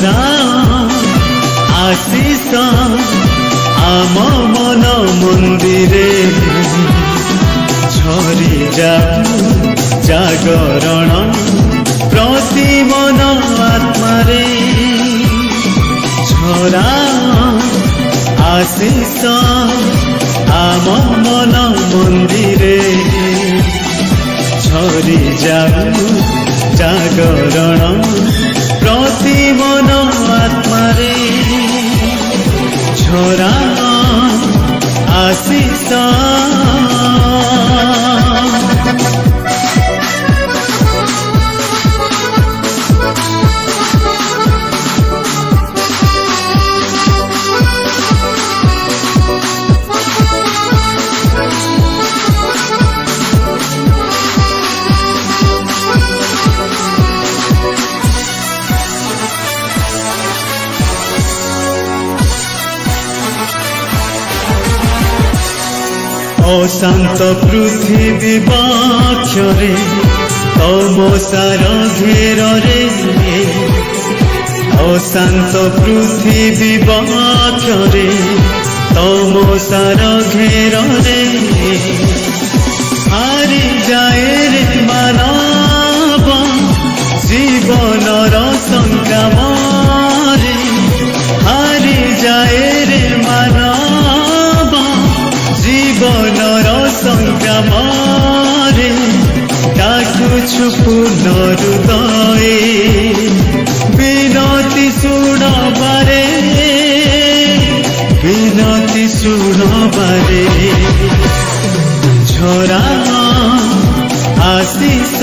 ঝরা আশিস আম মন মন্দিরে ঝরি যাও জাগরণ প্রতি মন আত্মারে ঝরা আশিস আম মন মন্দিরে ঝরি যাও জাগরণ প্রতি মন আত্মারে ঝরা আশিস অশান্ত পৃথিবী বক্ষরে তমসার ঘেরে অশান্ত পৃথিবী বক্ষরে তমসার ঘেরে হারি যায় রে মানব জীবনর সংগ্রামরে হারি যায় রে মানব জীবনর সংগ্রামরে ডাকুছু পূর্ণ হৃদয়ে বিনতি শুণবারে বিনতি শুণবারে ঝরা আশিস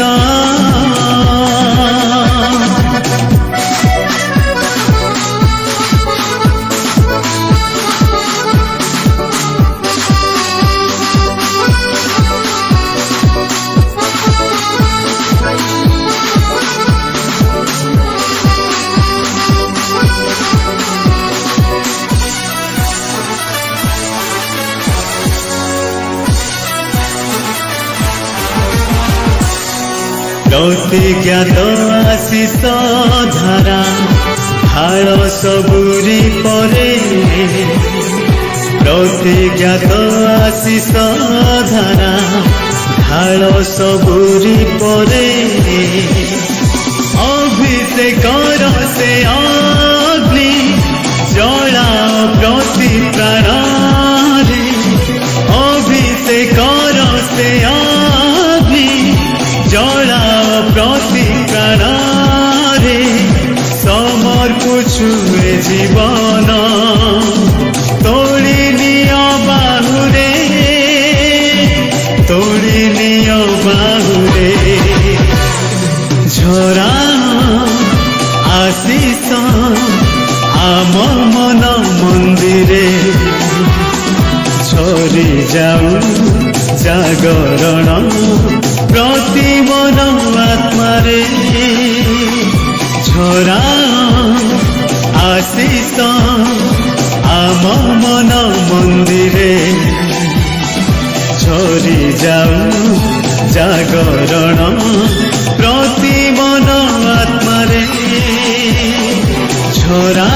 प्रतिज्ञात आशीष धारा ढाल सबुरी परे प्रतिज्ञात आशीष धारा ढाल सबुरी परे अभिषेक से अग्नि जला प्रति प्राण रे अभिषेक से अग्नि जला प्रति प्राणे समर्पुछु ए जीवन तोड़ी निय बाहुरे तोड़ी निय बाहुरे झरा आशीष आम मन मंदिरे झरी जाऊ जागरण प्रति मन आत्मारे झरा आशीष आम मन मंदिरे झरी जाऊ जागरण प्रति मन आत्मारे झरा